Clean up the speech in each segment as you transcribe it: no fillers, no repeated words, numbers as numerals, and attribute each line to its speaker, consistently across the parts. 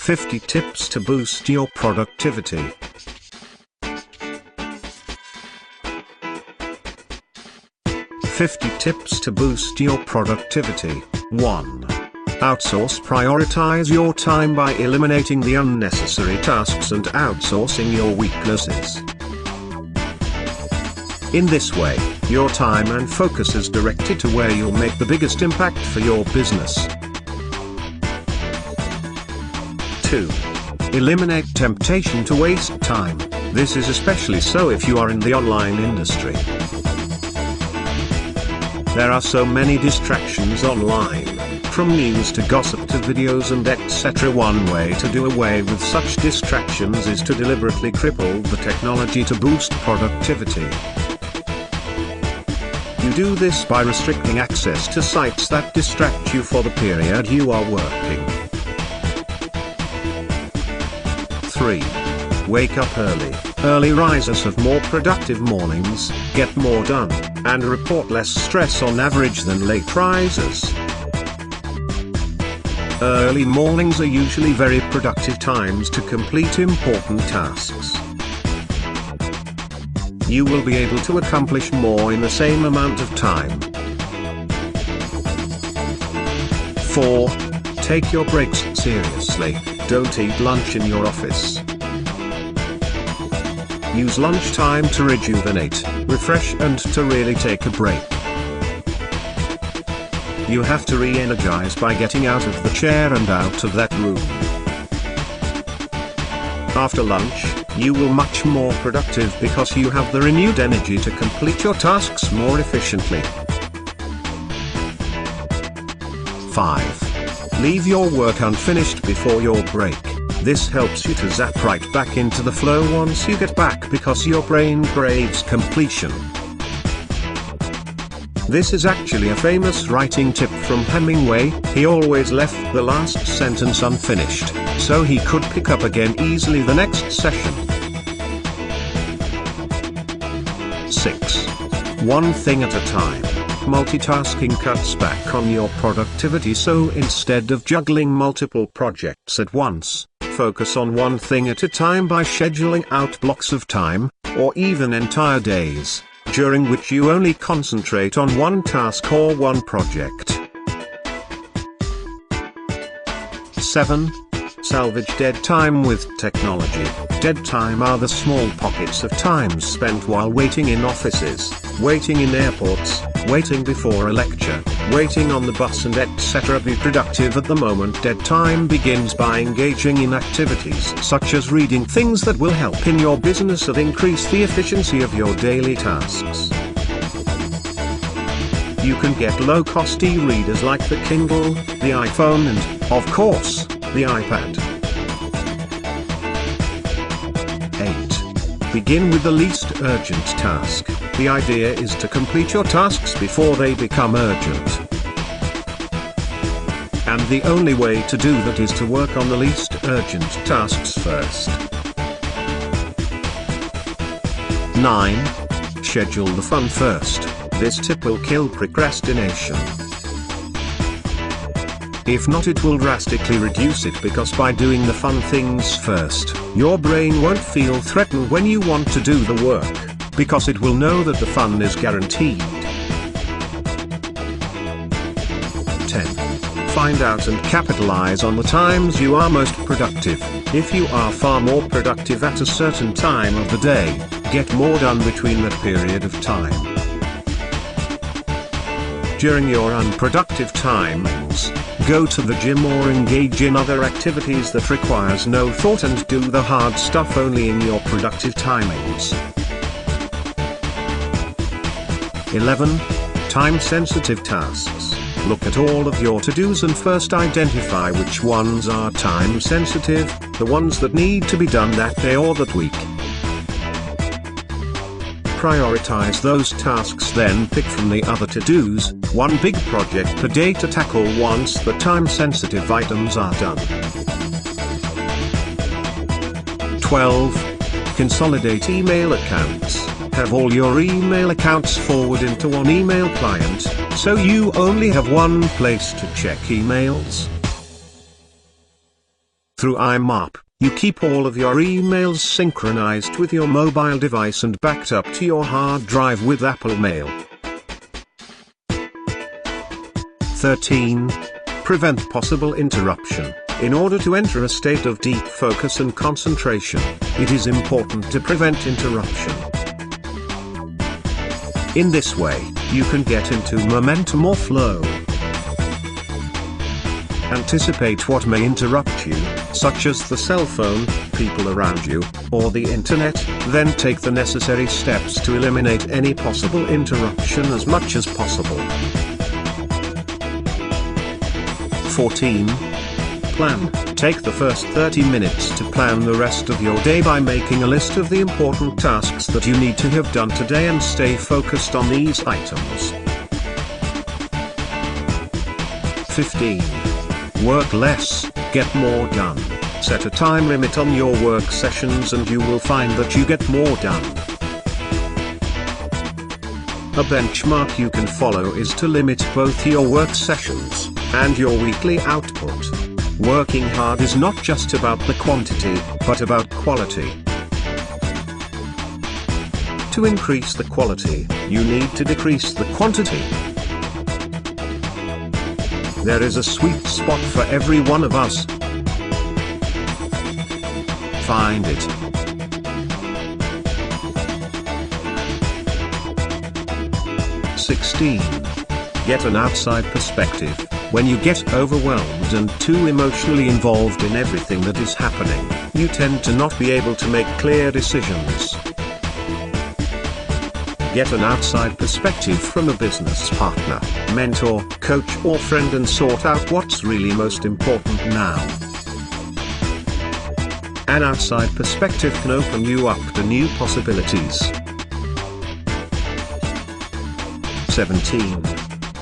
Speaker 1: 50 tips to boost your productivity. "50 tips to boost your productivity." 1. Outsource. Prioritize your time by eliminating the unnecessary tasks and outsourcing your weaknesses. In this way, your time and focus is directed to where you'll make the biggest impact for your business. 2. Eliminate temptation to waste time. This is especially so if you are in the online industry. There are so many distractions online, from news to gossip to videos and etc. One way to do away with such distractions is to deliberately cripple the technology to boost productivity. You do this by restricting access to sites that distract you for the period you are working. 3. Wake up early. Early risers have more productive mornings, get more done, and report less stress on average than late risers. Early mornings are usually very productive times to complete important tasks. You will be able to accomplish more in the same amount of time. 4. Take your breaks seriously. Don't eat lunch in your office. Use lunchtime to rejuvenate, refresh and to really take a break. You have to re-energize by getting out of the chair and out of that room. After lunch, you will be much more productive because you have the renewed energy to complete your tasks more efficiently. 5. Leave your work unfinished before your break. This helps you to zap right back into the flow once you get back because your brain craves completion. This is actually a famous writing tip from Hemingway. He always left the last sentence unfinished, so he could pick up again easily the next session. 6. One thing at a time. Multitasking cuts back on your productivity, so instead of juggling multiple projects at once, focus on one thing at a time by scheduling out blocks of time, or even entire days, during which you only concentrate on one task or one project. 7. Salvage dead time with technology. Dead time are the small pockets of time spent while waiting in offices, waiting in airports, waiting before a lecture, waiting on the bus and etc. Be productive at the moment. Dead time begins by engaging in activities such as reading things that will help in your business and increase the efficiency of your daily tasks. You can get low-cost e-readers like the Kindle, the iPhone and, of course, the iPad. 8. Begin with the least urgent task. The idea is to complete your tasks before they become urgent. And the only way to do that is to work on the least urgent tasks first. 9. Schedule the fun first. This tip will kill procrastination. If not, it will drastically reduce it, because by doing the fun things first, your brain won't feel threatened when you want to do the work, because it will know that the fun is guaranteed. 10. Find out and capitalize on the times you are most productive. If you are far more productive at a certain time of the day, get more done between that period of time. During your unproductive times, go to the gym or engage in other activities that requires no thought, and do the hard stuff only in your productive timings. 11. Time-sensitive tasks. Look at all of your to-dos and first identify which ones are time-sensitive, the ones that need to be done that day or that week. Prioritize those tasks, then pick from the other to-dos, one big project per day to tackle once the time-sensitive items are done. 12. Consolidate email accounts. Have all your email accounts forward into one email client, so you only have one place to check emails. Through IMAP, you keep all of your emails synchronized with your mobile device and backed up to your hard drive with Apple Mail. 13. Prevent possible interruption. In order to enter a state of deep focus and concentration, it is important to prevent interruption. In this way, you can get into momentum or flow. Anticipate what may interrupt you, such as the cell phone, people around you, or the internet, then take the necessary steps to eliminate any possible interruption as much as possible. 14. Plan. Take the first 30 minutes to plan the rest of your day by making a list of the important tasks that you need to have done today and stay focused on these items. 15. Work less, get more done. Set a time limit on your work sessions and you will find that you get more done. A benchmark you can follow is to limit both your work sessions and your weekly output. Working hard is not just about the quantity, but about quality. To increase the quality, you need to decrease the quantity. There is a sweet spot for every one of us. Find it. 16. Get an outside perspective. When you get overwhelmed and too emotionally involved in everything that is happening, you tend to not be able to make clear decisions. Get an outside perspective from a business partner, mentor, coach or friend and sort out what's really most important now. An outside perspective can open you up to new possibilities. 17.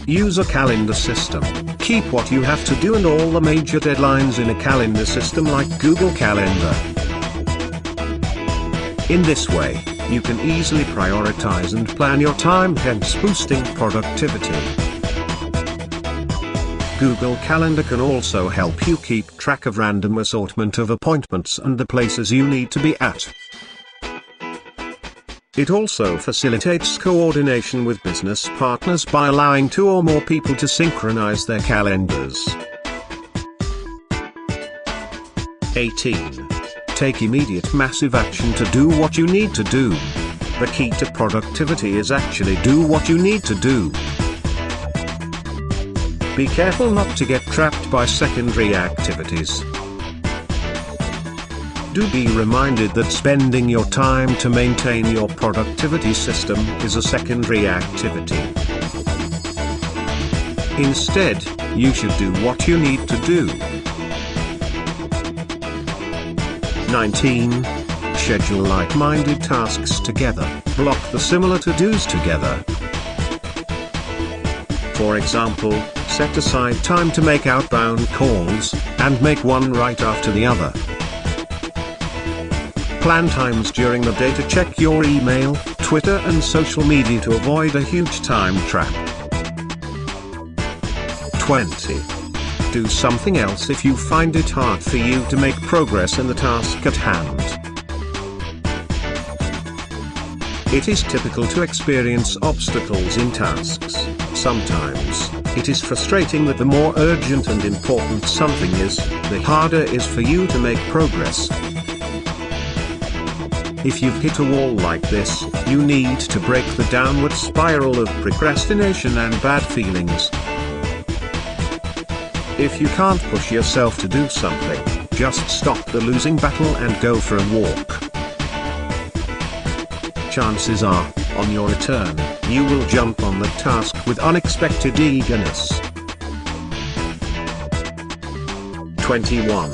Speaker 1: Use a calendar system. Keep what you have to do and all the major deadlines in a calendar system like Google Calendar. In this way, you can easily prioritize and plan your time, hence boosting productivity. Google Calendar can also help you keep track of random assortment of appointments and the places you need to be at. It also facilitates coordination with business partners by allowing 2 or more people to synchronize their calendars. 18. Take immediate massive action to do what you need to do. The key to productivity is actually do what you need to do. Be careful not to get trapped by secondary activities. Do be reminded that spending your time to maintain your productivity system is a secondary activity. Instead, you should do what you need to do. 19. Schedule like-minded tasks together. Block the similar to-dos together. For example, set aside time to make outbound calls, and make one right after the other. Plan times during the day to check your email, Twitter and social media to avoid a huge time trap. 20. Do something else if you find it hard for you to make progress in the task at hand. It is typical to experience obstacles in tasks. Sometimes, it is frustrating that the more urgent and important something is, the harder it is for you to make progress. If you've hit a wall like this, you need to break the downward spiral of procrastination and bad feelings. If you can't push yourself to do something, just stop the losing battle and go for a walk. Chances are, on your return, you will jump on the task with unexpected eagerness. 21.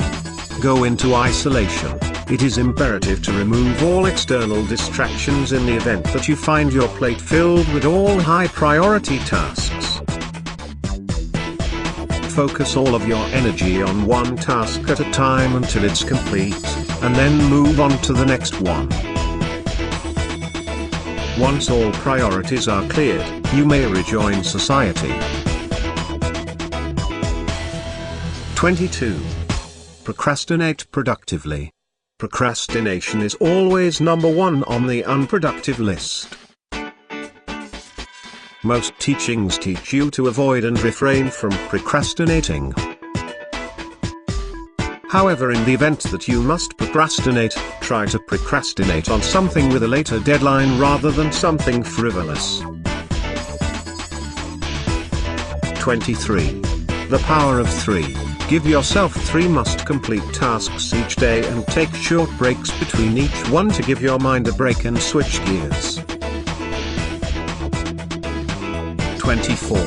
Speaker 1: Go into isolation. It is imperative to remove all external distractions in the event that you find your plate filled with all high-priority tasks. Focus all of your energy on one task at a time until it's complete, and then move on to the next one. Once all priorities are cleared, you may rejoin society. 22. procrastinate productively. Procrastination is always number one on the unproductive list. Most teachings teach you to avoid and refrain from procrastinating. However, in the event that you must procrastinate, try to procrastinate on something with a later deadline rather than something frivolous. 23. The power of 3. Give yourself 3 must-complete tasks each day and take short breaks between each one to give your mind a break and switch gears. 24.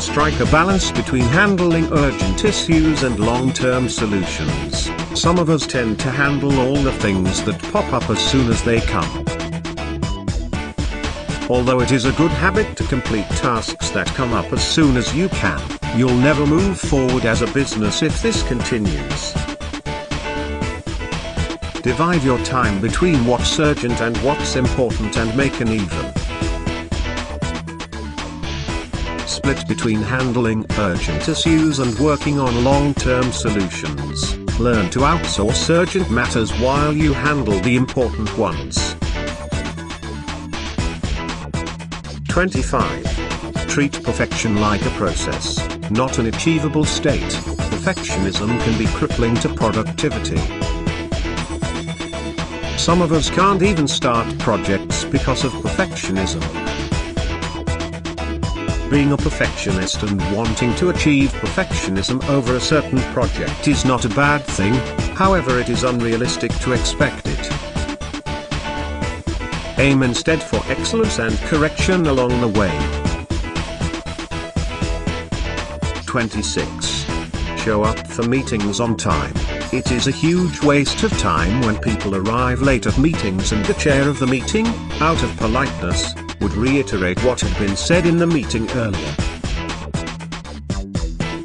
Speaker 1: Strike a balance between handling urgent issues and long-term solutions. Some of us tend to handle all the things that pop up as soon as they come. Although it is a good habit to complete tasks that come up as soon as you can, you'll never move forward as a business if this continues. Divide your time between what's urgent and what's important and make an even split between handling urgent issues and working on long-term solutions. Learn to outsource urgent matters while you handle the important ones. 25. Treat perfection like a process, not an achievable state. Perfectionism can be crippling to productivity. Some of us can't even start projects because of perfectionism. Being a perfectionist and wanting to achieve perfectionism over a certain project is not a bad thing, however it is unrealistic to expect it. Aim instead for excellence and correction along the way. 26. Show up for meetings on time. It is a huge waste of time when people arrive late at meetings and the chair of the meeting, out of politeness, would reiterate what had been said in the meeting earlier.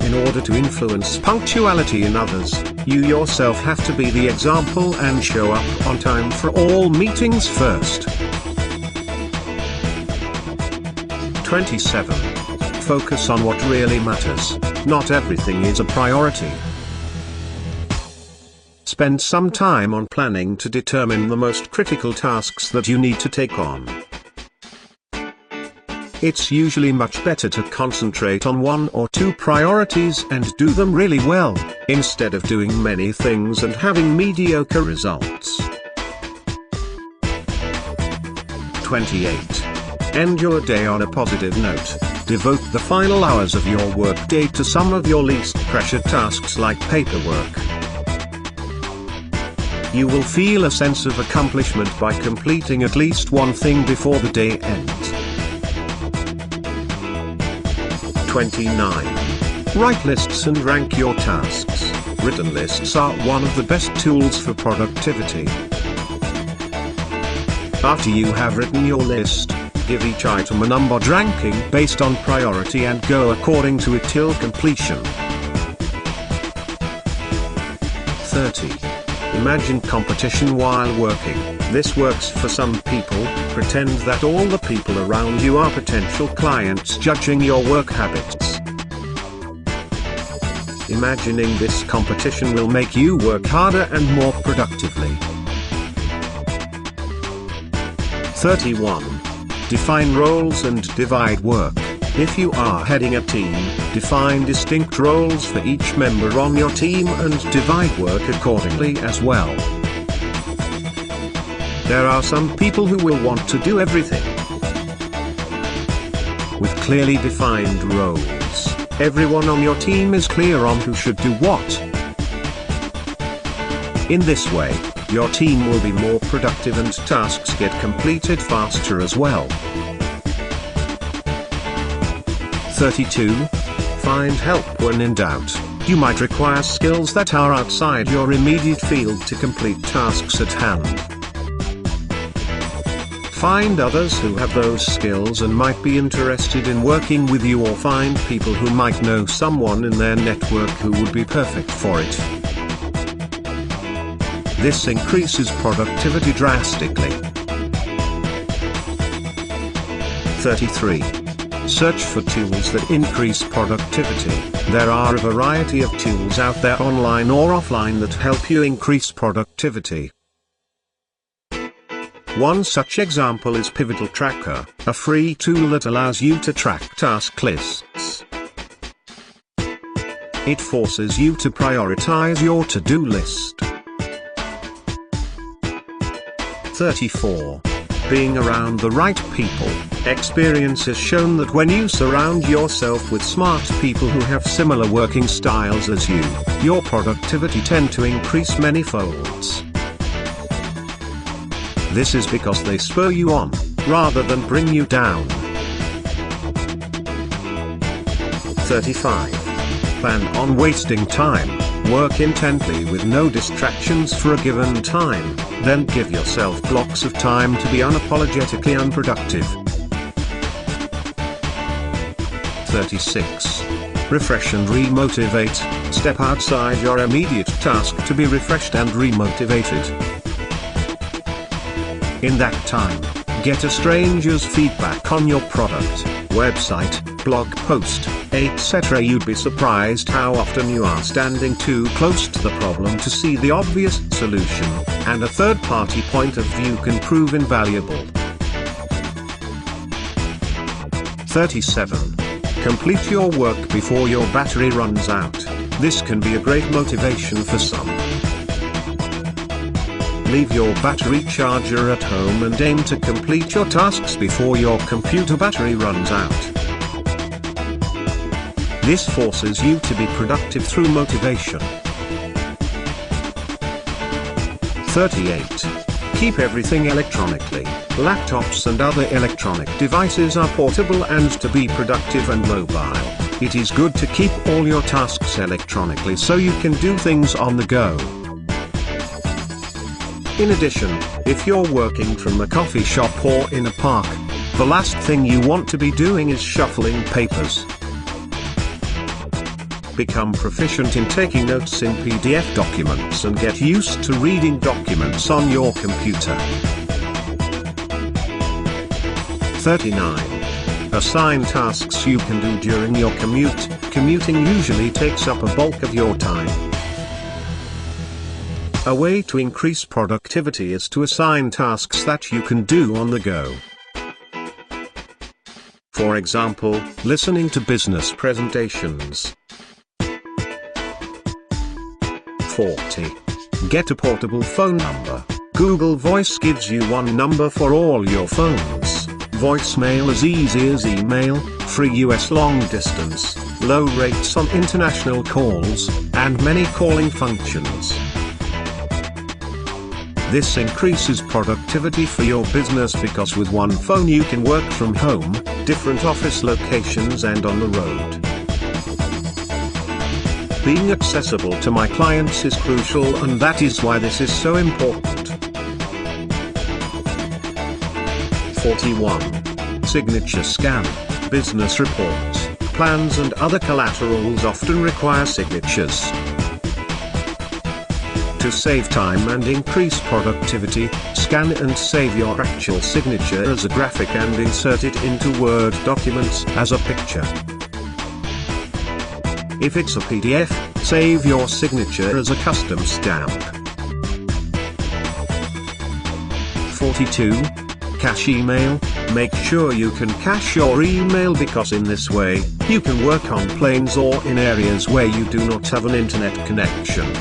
Speaker 1: In order to influence punctuality in others, you yourself have to be the example and show up on time for all meetings first. 27. Focus on what really matters. Not everything is a priority. Spend some time on planning to determine the most critical tasks that you need to take on. It's usually much better to concentrate on 1 or 2 priorities and do them really well, instead of doing many things and having mediocre results. 28. End your day on a positive note. Devote the final hours of your workday to some of your least pressured tasks like paperwork. You will feel a sense of accomplishment by completing at least one thing before the day ends. 29. Write lists and rank your tasks. Written lists are one of the best tools for productivity. After you have written your list, give each item a numbered ranking based on priority and go according to it till completion. 30. Imagine competition while working. This works for some people. Pretend that all the people around you are potential clients judging your work habits. Imagining this competition will make you work harder and more productively. 31. Define roles and divide work. If you are heading a team, define distinct roles for each member on your team and divide work accordingly as well. There are some people who will want to do everything. With clearly defined roles, everyone on your team is clear on who should do what. In this way, your team will be more productive and tasks get completed faster as well. 32. Find help when in doubt. You might require skills that are outside your immediate field to complete tasks at hand. Find others who have those skills and might be interested in working with you, or find people who might know someone in their network who would be perfect for it. This increases productivity drastically. 33. Search for tools that increase productivity. There are a variety of tools out there online or offline that help you increase productivity. One such example is Pivotal Tracker, a free tool that allows you to track task lists. It forces you to prioritize your to-do list. 34. Being around the right people. Experience has shown that when you surround yourself with smart people who have similar working styles as you, your productivity tends to increase many folds. This is because they spur you on, rather than bring you down. 35. Plan on wasting time. Work intently with no distractions for a given time, then give yourself blocks of time to be unapologetically unproductive. 36. Refresh and remotivate. Step outside your immediate task to be refreshed and remotivated. In that time, get a stranger's feedback on your product, website, blog post, etc. You'd be surprised how often you are standing too close to the problem to see the obvious solution, and a third-party point of view can prove invaluable. 37. Complete your work before your battery runs out. This can be a great motivation for some. Leave your battery charger at home and aim to complete your tasks before your computer battery runs out. This forces you to be productive through motivation. 38. Keep everything electronically. Laptops and other electronic devices are portable and to be productive and mobile. It is good to keep all your tasks electronically so you can do things on the go. In addition, if you're working from a coffee shop or in a park, the last thing you want to be doing is shuffling papers. Become proficient in taking notes in PDF documents and get used to reading documents on your computer. 39. Assign tasks you can do during your commute. Commuting usually takes up a bulk of your time. A way to increase productivity is to assign tasks that you can do on the go. For example, listening to business presentations. 40. Get a portable phone number. Google Voice gives you one number for all your phones. Voicemail as easy as email, free US long distance, low rates on international calls, and many calling functions. This increases productivity for your business because with one phone you can work from home, different office locations and on the road. Being accessible to my clients is crucial, and that is why this is so important. 41. Signature scan. Business reports, plans and other collaterals often require signatures. To save time and increase productivity, scan and save your actual signature as a graphic and insert it into Word documents as a picture. If it's a PDF, save your signature as a custom stamp. 42. Cache email. Make sure you can cache your email because in this way, you can work on planes or in areas where you do not have an internet connection.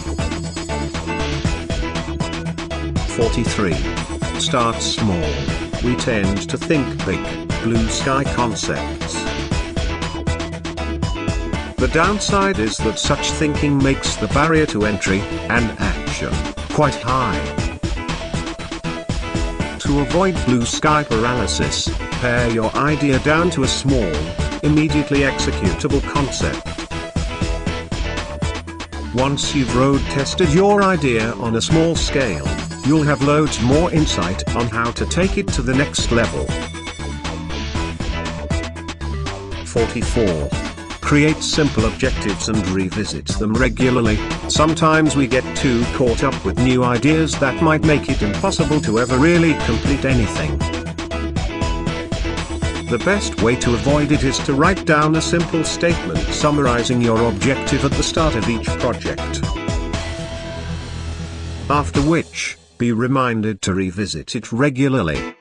Speaker 1: 43. Start small. We tend to think big, blue sky concepts. The downside is that such thinking makes the barrier to entry and action quite high. To avoid blue sky paralysis, pare your idea down to a small, immediately executable concept. Once you've road tested your idea on a small scale, you'll have loads more insight on how to take it to the next level. 44. Create simple objectives and revisit them regularly. Sometimes we get too caught up with new ideas that might make it impossible to ever really complete anything. The best way to avoid it is to write down a simple statement summarizing your objective at the start of each project. After which, be reminded to revisit it regularly.